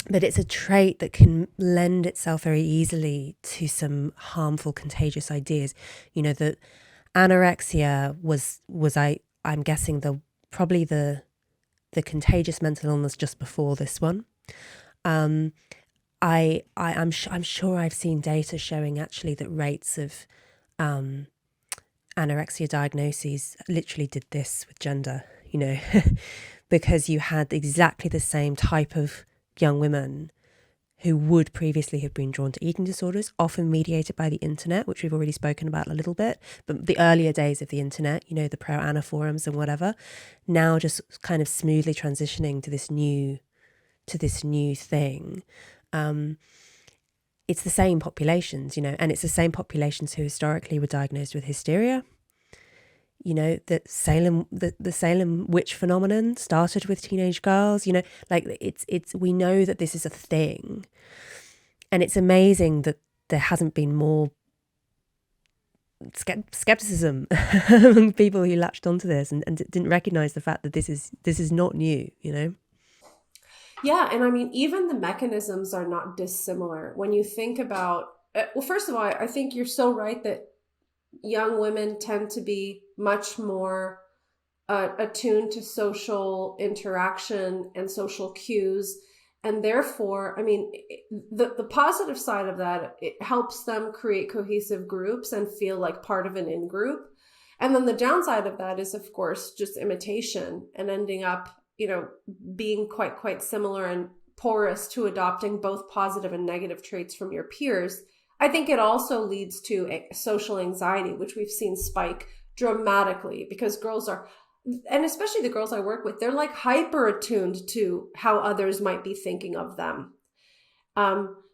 but it's a trait that can lend itself very easily to some harmful, contagious ideas. That anorexia I'm guessing probably the contagious mental illness just before this one. I'm sure I've seen data showing actually that rates of anorexia diagnoses literally did this with gender, because you had exactly the same type of young women who would previously have been drawn to eating disorders, often mediated by the internet, which we've already spoken about a little bit, but the earlier days of the internet, the pro-Ana forums and whatever, now just kind of smoothly transitioning to this new thing. It's the same populations, and it's the same populations who historically were diagnosed with hysteria. That the Salem witch phenomenon started with teenage girls. It's we know that this is a thing, and it's amazing that there hasn't been more skepticism among people who latched onto this and didn't recognize the fact that this is not new. Yeah, and I mean, even the mechanisms are not dissimilar when you think about. Well, first of all, I think you're so right that young women tend to be much more attuned to social interaction and social cues. And therefore, I mean, the positive side of that, it helps them create cohesive groups and feel like part of an in-group. And then the downside of that is, of course, just imitation and ending up, being quite similar and porous to adopting both positive and negative traits from your peers. I think it also leads to social anxiety, which we've seen spike dramatically because girls are, and especially the girls I work with, they're like hyper attuned to how others might be thinking of them.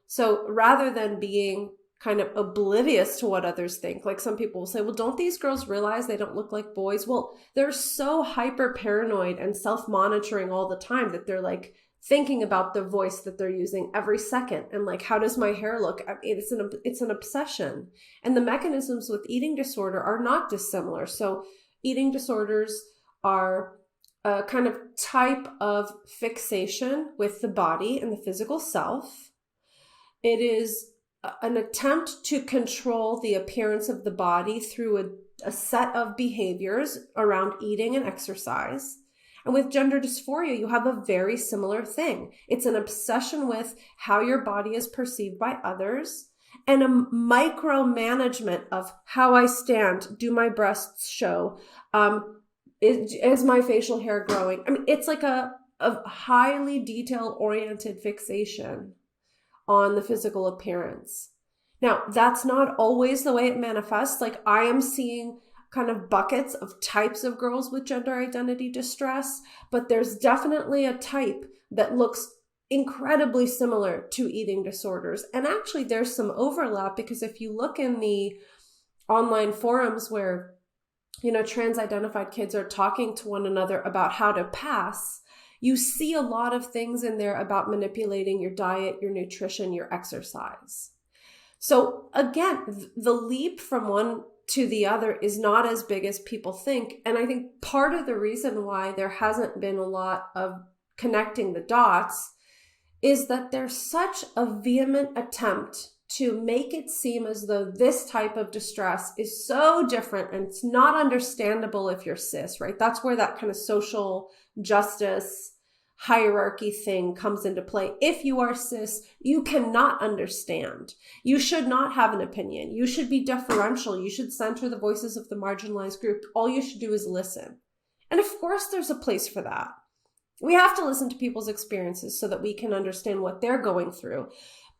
So rather than being kind of oblivious to what others think, like some people will say, well, don't these girls realize they don't look like boys? Well, they're so hyper paranoid and self-monitoring all the time that they're like thinking about the voice that they're using every second. And like, how does my hair look? It's an obsession. And the mechanisms with eating disorder are not dissimilar. So eating disorders are a kind of type of fixation with the body and the physical self. It is an attempt to control the appearance of the body through a set of behaviors around eating and exercise. And with gender dysphoria, you have a very similar thing. It's an obsession with how your body is perceived by others and a micromanagement of how I stand. Do my breasts show? Is my facial hair growing? I mean, it's like a highly detail-oriented fixation on the physical appearance. Now, that's not always the way it manifests. Like, I am seeing kind of buckets of types of girls with gender identity distress, but there's definitely a type that looks incredibly similar to eating disorders. And actually, there's some overlap, because if you look in the online forums where, trans-identified kids are talking to one another about how to pass, you see a lot of things in there about manipulating your diet, your nutrition, your exercise. So again, the leap from one to the other is not as big as people think. And I think part of the reason why there hasn't been a lot of connecting the dots is that there's such a vehement attempt to make it seem as though this type of distress is so different and it's not understandable if you're cis, right? That's where that kind of social justice hierarchy thing comes into play. If you are cis, you cannot understand. You should not have an opinion. You should be deferential. You should center the voices of the marginalized group. All you should do is listen. And of course, there's a place for that. We have to listen to people's experiences so that we can understand what they're going through.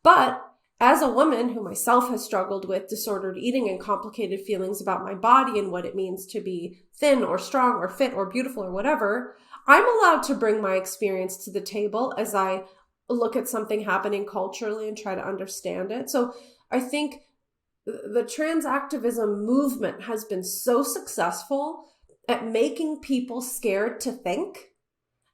But as a woman who myself has struggled with disordered eating and complicated feelings about my body and what it means to be thin or strong or fit or beautiful or whatever, I'm allowed to bring my experience to the table as I look at something happening culturally and try to understand it. So I think the trans activism movement has been so successful at making people scared to think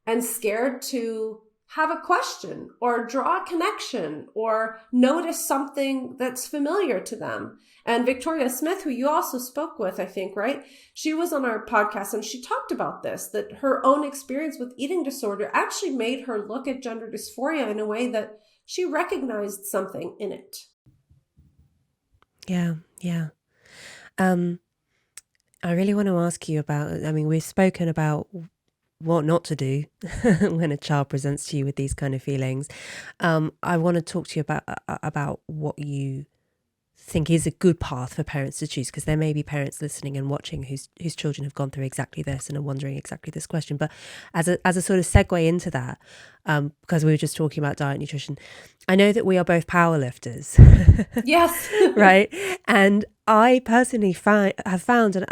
and scared to have a question or draw a connection or notice something that's familiar to them. And Victoria Smith, who you also spoke with, I think, right? She was on our podcast and she talked about this, that her own experience with eating disorder actually made her look at gender dysphoria in a way that she recognized something in it. Yeah. I really want to ask you about, we've spoken about what not to do when a child presents to you with these kind of feelings. I want to talk to you about what you think is a good path for parents to choose, because there may be parents listening and watching whose children have gone through exactly this and are wondering exactly this question. But as a sort of segue into that, because we were just talking about diet, nutrition, I know that we are both powerlifters. Yes. Right. And I personally have found, and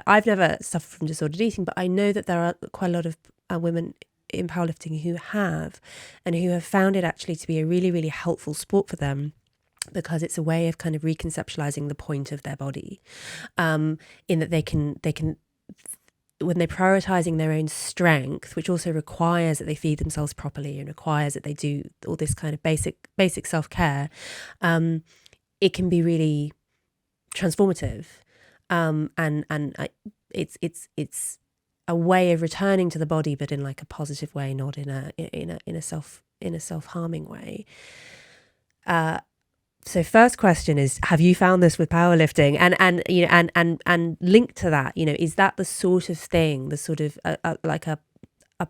I've never suffered from disordered eating, but I know that there are quite a lot of women in powerlifting who have found it actually to be a really, really helpful sport for them, because it's a way of kind of reconceptualizing the point of their body, in that they can when they're prioritizing their own strength, which also requires that they feed themselves properly and requires that they do all this kind of basic self-care, it can be really transformative, it's a way of returning to the body, but in like a positive way, not in a self-harming way. So first question is, have you found this with powerlifting? And linked to that, is that the sort of thing, the sort of like a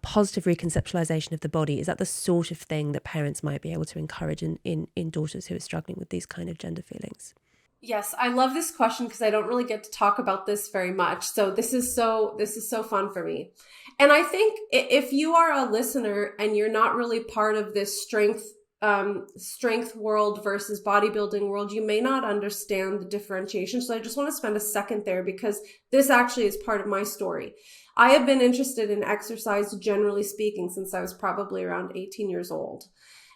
positive reconceptualization of the body? Is that the sort of thing that parents might be able to encourage in daughters who are struggling with these kind of gender feelings? Yes, I love this question because I don't really get to talk about this very much. So this is so fun for me. And I think if you are a listener and you're not really part of this strength world versus bodybuilding world, you may not understand the differentiation. So I just want to spend a second there, because this actually is part of my story. I have been interested in exercise, generally speaking, since I was probably around 18 years old.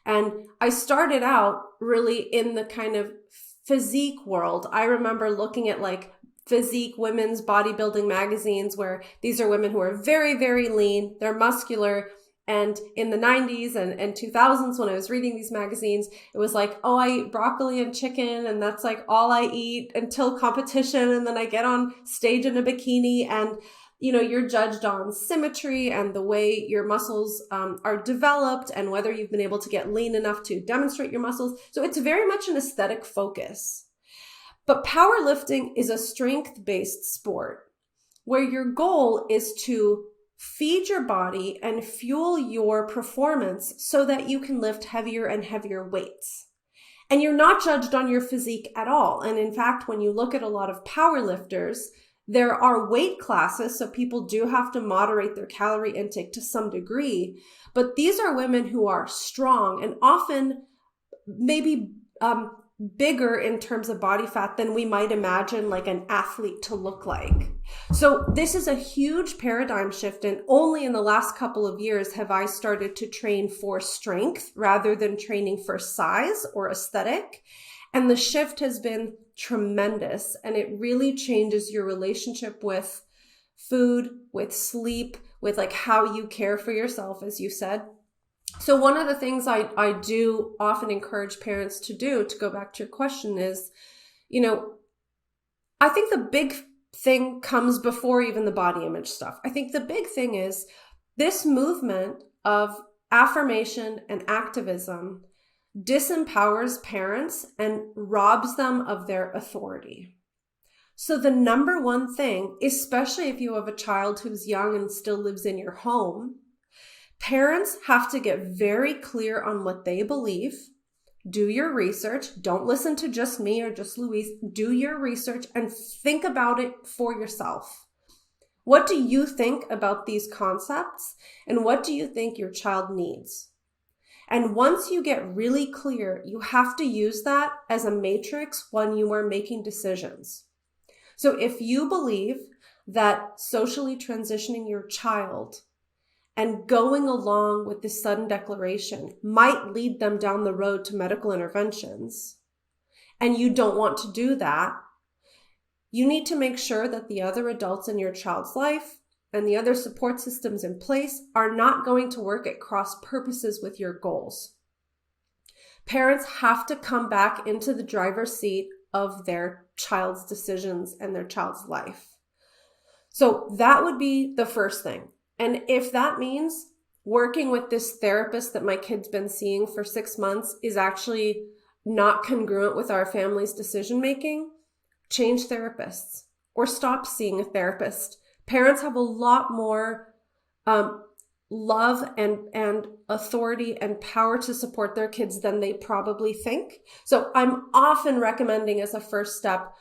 And I started out really in the kind of physique world. I remember looking at like physique women's bodybuilding magazines, where these are women who are very, very lean, they're muscular. And in the 90s and 2000s, when I was reading these magazines, it was like, oh, I eat broccoli and chicken, and that's like all I eat until competition. And then I get on stage in a bikini, and, you're judged on symmetry and the way your muscles are developed and whether you've been able to get lean enough to demonstrate your muscles. So it's very much an aesthetic focus. But powerlifting is a strength-based sport where your goal is to feed your body and fuel your performance so that you can lift heavier and heavier weights. And you're not judged on your physique at all. And in fact, when you look at a lot of power lifters, there are weight classes, so people do have to moderate their calorie intake to some degree. But these are women who are strong and often maybe bigger in terms of body fat than we might imagine like an athlete to look like. So this is a huge paradigm shift, and only in the last couple of years have I started to train for strength rather than training for size or aesthetic. And the shift has been tremendous, and it really changes your relationship with food, with sleep, with like how you care for yourself, as you said. So one of the things I do often encourage parents to do, to go back to your question, is, I think the big thing comes before even the body image stuff. I think the big thing is this movement of affirmation and activism disempowers parents and robs them of their authority. So the number one thing, especially if you have a child who's young and still lives in your home, parents have to get very clear on what they believe. Do your research. Don't listen to just me or just Louise. Do your research and think about it for yourself. What do you think about these concepts? And what do you think your child needs? And once you get really clear, you have to use that as a matrix when you are making decisions. So if you believe that socially transitioning your child and going along with this sudden declaration might lead them down the road to medical interventions, and you don't want to do that, you need to make sure that the other adults in your child's life and the other support systems in place are not going to work at cross purposes with your goals. Parents have to come back into the driver's seat of their child's decisions and their child's life. So that would be the first thing. And if that means working with this therapist that my kid's been seeing for 6 months is actually not congruent with our family's decision making, change therapists or stop seeing a therapist. Parents have a lot more love and authority and power to support their kids than they probably think. So I'm often recommending as a first step,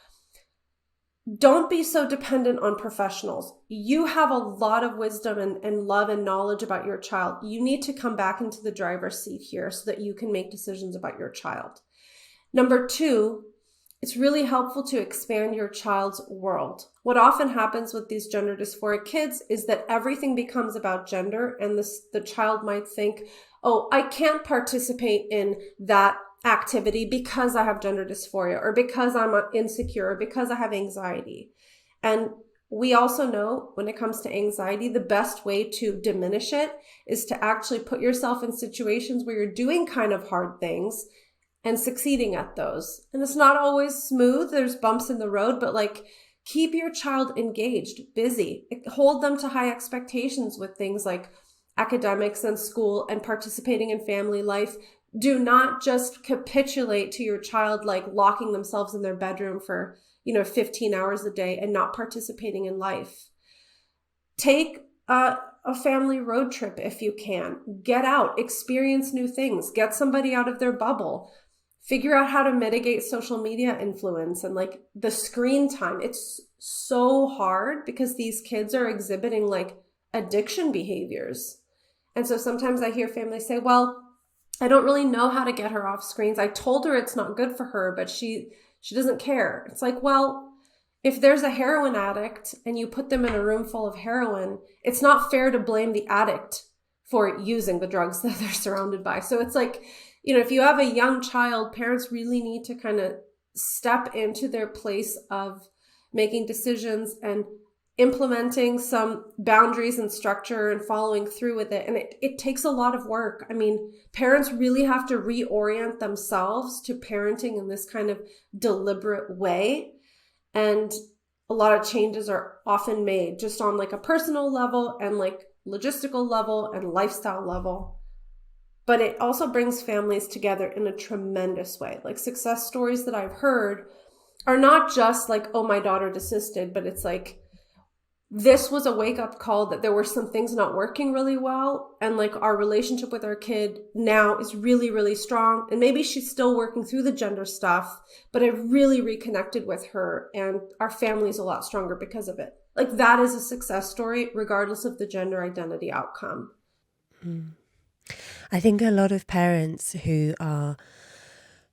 don't be so dependent on professionals. You have a lot of wisdom and love and knowledge about your child. You need to come back into the driver's seat here so that you can make decisions about your child. Number 2, it's really helpful to expand your child's world. What often happens with these gender dysphoric kids is that everything becomes about gender, and the child might think, oh, I can't participate in that activity because I have gender dysphoria, or because I'm insecure, or because I have anxiety. And we also know when it comes to anxiety, the best way to diminish it is to actually put yourself in situations where you're doing kind of hard things and succeeding at those. And it's not always smooth. There's bumps in the road, but like keep your child engaged, busy, hold them to high expectations with things like academics and school and participating in family life. Do not just capitulate to your child, like locking themselves in their bedroom for, 15 hours a day and not participating in life. Take a family road trip if you can. Get out, experience new things, get somebody out of their bubble. Figure out how to mitigate social media influence and like the screen time. It's so hard because these kids are exhibiting like addiction behaviors. And so sometimes I hear families say, well, I don't really know how to get her off screens. I told her it's not good for her, but she doesn't care. It's like, well, if there's a heroin addict and you put them in a room full of heroin, it's not fair to blame the addict for using the drugs that they're surrounded by. So it's like, if you have a young child, parents really need to kind of step into their place of making decisions and implementing some boundaries and structure and following through with it. And it takes a lot of work. I mean, parents really have to reorient themselves to parenting in this kind of deliberate way. And a lot of changes are often made just on like a personal level and like logistical level and lifestyle level. But it also brings families together in a tremendous way. Like success stories that I've heard are not just like, oh, my daughter desisted, but it's like, this was a wake-up call that there were some things not working really well, and like our relationship with our kid now is really, really strong, and maybe she's still working through the gender stuff, but I've really reconnected with her, and our family is a lot stronger because of it. Like, that is a success story regardless of the gender identity outcome. I think a lot of parents who are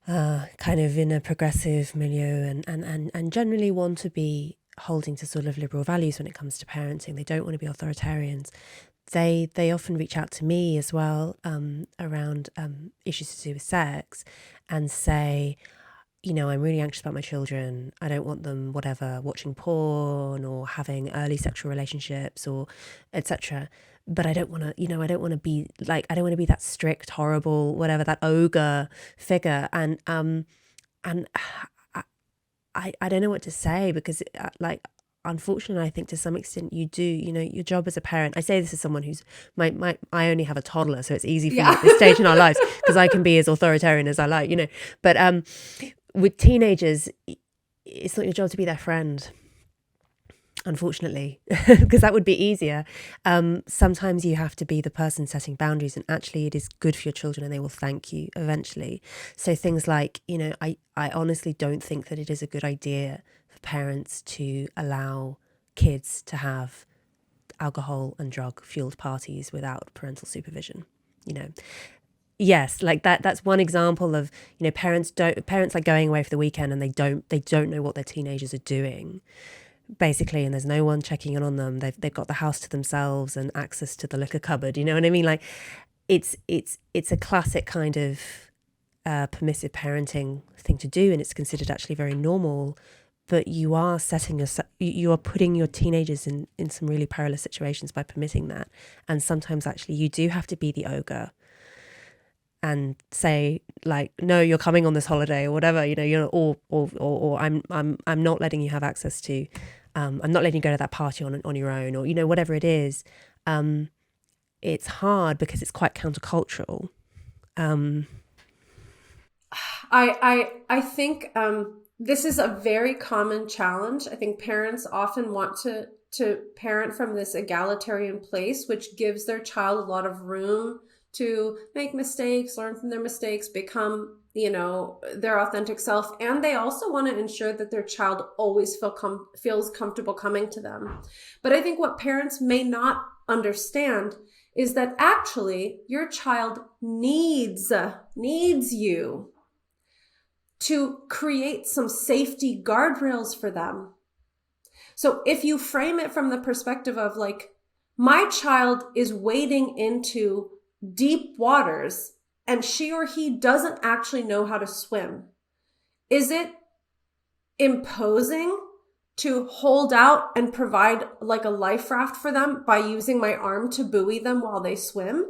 kind of in a progressive milieu and generally want to be holding to sort of liberal values when it comes to parenting, they don't want to be authoritarians. They often reach out to me as well around issues to do with sex and say, you know, I'm really anxious about my children. I don't want them, whatever, watching porn or having early sexual relationships or etc. But I don't want to, you know, I don't want to be like, I don't want to be that strict, horrible, whatever, that ogre figure. And I don't know what to say because like, unfortunately, I think to some extent you do, you know, your job as a parent. I say this as someone who's I only have a toddler, so it's easy for me at this stage in our lives because I can be as authoritarian as I like, you know. But with teenagers, it's not your job to be their friend, unfortunately, because that would be easier. Sometimes you have to be the person setting boundaries, and actually it is good for your children and they will thank you eventually. So things like, you know, I honestly don't think that it is a good idea for parents to allow kids to have alcohol and drug fueled parties without parental supervision, you know. Yes, like that's one example of, you know, parents like going away for the weekend and they don't know what their teenagers are doing, basically, and there's no one checking in on them. They've got the house to themselves and access to the liquor cupboard, you know what I mean? Like it's a classic kind of permissive parenting thing to do, and it's considered actually very normal, but you are putting your teenagers in some really perilous situations by permitting that. And sometimes actually you do have to be the ogre and say, like, no, you're coming on this holiday or whatever, you know, you're or I'm not letting you have access to, I'm not letting you go to that party on your own, or, you know, whatever it is. It's hard because it's quite countercultural. I think this is a very common challenge. I think parents often want to parent from this egalitarian place, which gives their child a lot of room to make mistakes, learn from their mistakes, become, you know, their authentic self. And they also want to ensure that their child always feels comfortable coming to them. But I think what parents may not understand is that actually your child needs you to create some safety guardrails for them. So if you frame it from the perspective of like, my child is wading into deep waters and she or he doesn't actually know how to swim, is it imposing to hold out and provide like a life raft for them by using my arm to buoy them while they swim?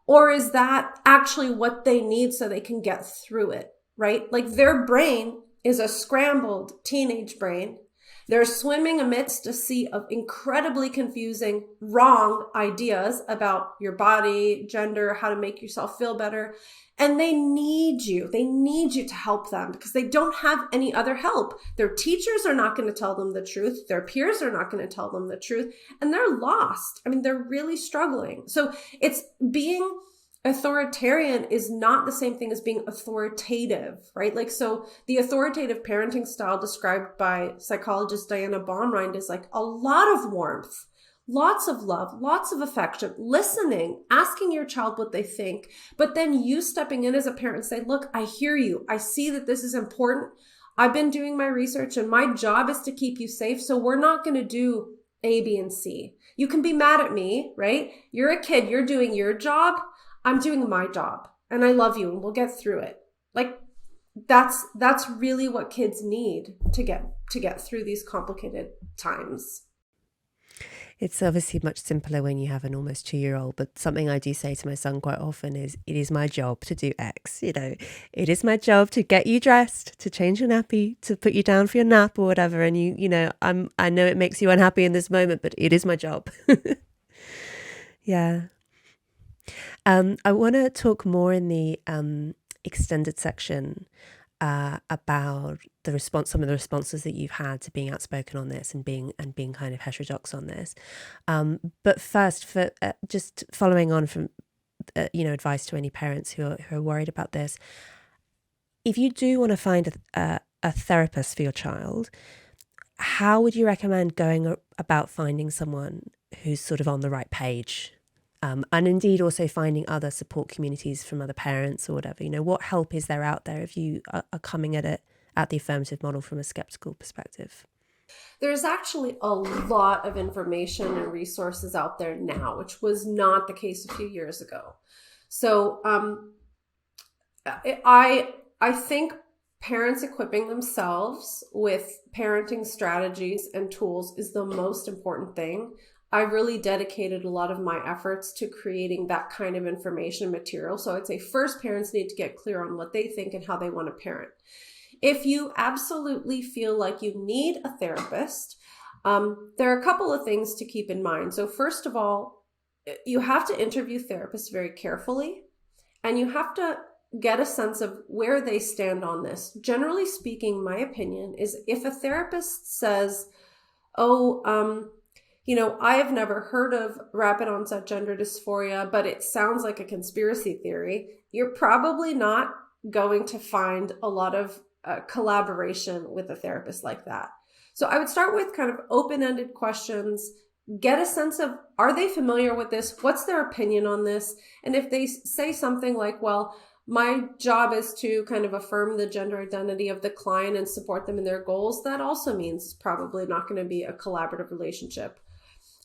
Or is that actually what they need so they can get through it, right? Like, their brain is a scrambled teenage brain. They're swimming amidst a sea of incredibly confusing, wrong ideas about your body, gender, how to make yourself feel better. And they need you. They need you to help them because they don't have any other help. Their teachers are not going to tell them the truth. Their peers are not going to tell them the truth. And they're lost. I mean, they're really struggling. So it's being authoritarian is not the same thing as being authoritative, right? Like, so the authoritative parenting style described by psychologist Diana Baumrind is like a lot of warmth, lots of love, lots of affection, listening, asking your child what they think, but then you stepping in as a parent and say, look, I hear you. I see that this is important. I've been doing my research and my job is to keep you safe. So we're not going to do A, B, and C. You can be mad at me, right? You're a kid. You're doing your job. I'm doing my job and I love you and we'll get through it. Like, that's really what kids need to get through these complicated times. It's obviously much simpler when you have an almost 2-year-old, but something I do say to my son quite often is, it is my job to do X, you know, it is my job to get you dressed, to change your nappy, to put you down for your nap or whatever. And you know, I know it makes you unhappy in this moment, but it is my job. Yeah. I want to talk more in the extended section about some of the responses that you've had to being outspoken on this and being kind of heterodox on this. But first, for just following on from advice to any parents who are worried about this, if you do want to find a therapist for your child, how would you recommend going about finding someone who's sort of on the right page? And indeed also finding other support communities from other parents or whatever. What help is there out there if you are coming at it at the affirmative model from a skeptical perspective? There's actually a lot of information and resources out there now, which was not the case a few years ago. So I think parents equipping themselves with parenting strategies and tools is the most important thing. I really dedicated a lot of my efforts to creating that kind of information material. So I'd say first, parents need to get clear on what they think and how they want to parent. If you absolutely feel like you need a therapist, there are a couple of things to keep in mind. So first of all, you have to interview therapists very carefully, and you have to get a sense of where they stand on this. Generally speaking, my opinion is if a therapist says, I have never heard of rapid onset gender dysphoria, but it sounds like a conspiracy theory, you're probably not going to find a lot of collaboration with a therapist like that. So I would start with kind of open-ended questions, get a sense of, are they familiar with this? What's their opinion on this? And if they say something like, well, my job is to kind of affirm the gender identity of the client and support them in their goals, that also means it's probably not going to be a collaborative relationship.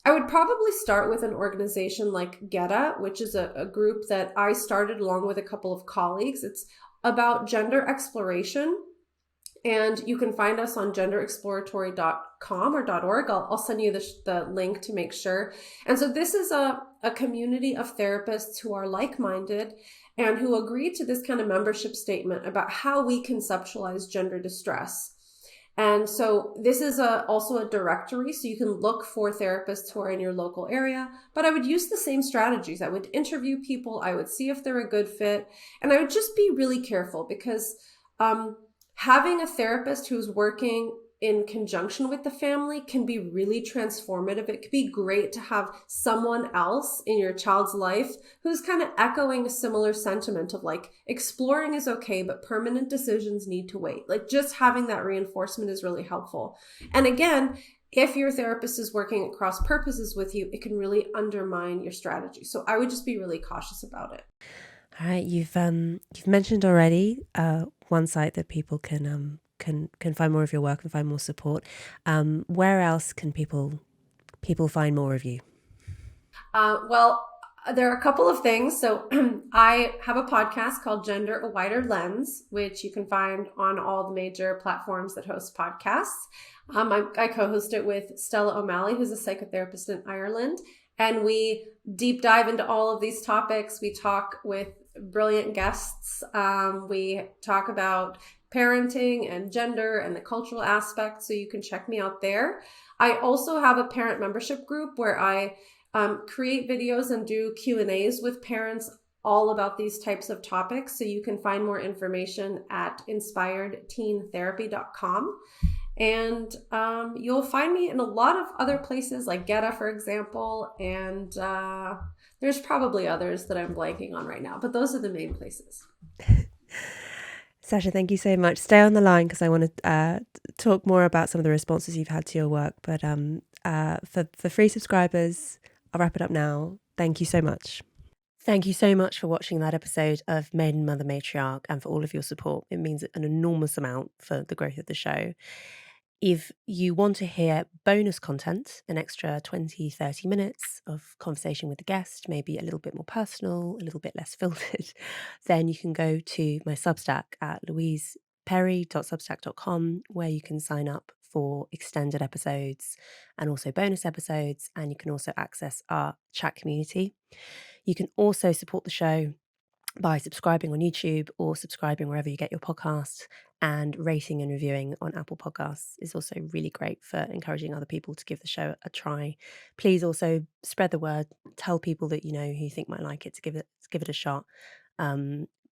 I would probably start with an organization like GETA, which is a group that I started along with a couple of colleagues. It's about gender exploration. And you can find us on genderexploratory.com or .org. I'll send you the link to make sure. And so this is a community of therapists who are like-minded and who agreed to this kind of membership statement about how we conceptualize gender distress. And so this is also a directory, so you can look for therapists who are in your local area. But I would use the same strategies. I would interview people. I would see if they're a good fit. And I would just be really careful because having a therapist who's working in conjunction with the family can be really transformative. It could be great to have someone else in your child's life who's kind of echoing a similar sentiment of like, exploring is okay, but permanent decisions need to wait. Like just having that reinforcement is really helpful. And again, if your therapist is working at cross purposes with you, it can really undermine your strategy. So I would just be really cautious about it. All right, you've mentioned already one site that people can find more of your work and find more support. Where else can people find more of you? Well, there are a couple of things. So I have a podcast called Gender, A Wider Lens, which you can find on all the major platforms that host podcasts. I co-host it with Stella O'Malley, who's a psychotherapist in Ireland. And we deep dive into all of these topics. We talk with brilliant guests. We talk about parenting and gender and the cultural aspects. So you can check me out there. I also have a parent membership group where I create videos and do Q&As with parents all about these types of topics. So you can find more information at inspiredteentherapy.com. And you'll find me in a lot of other places like GETA, for example. And there's probably others that I'm blanking on right now, but those are the main places. Sasha, thank you so much. Stay on the line because I want to talk more about some of the responses you've had to your work. But for free subscribers, I'll wrap it up now. Thank you so much. Thank you so much for watching that episode of Maiden Mother Matriarch and for all of your support. It means an enormous amount for the growth of the show. If you want to hear bonus content, an extra 20-30 minutes of conversation with the guest, maybe a little bit more personal, a little bit less filtered, then you can go to my Substack at louiseperry.substack.com, where you can sign up for extended episodes and also bonus episodes, and you can also access our chat community. You can also support the show by subscribing on YouTube or subscribing wherever you get your podcasts, and rating and reviewing on Apple Podcasts is also really great for encouraging other people to give the show a try. Please also spread the word, tell people that you know who you think might like it to give it a shot.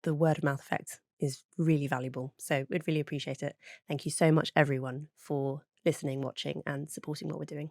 the word of mouth effect is really valuable. So we'd really appreciate it. Thank you so much, everyone, for listening, watching, and supporting what we're doing.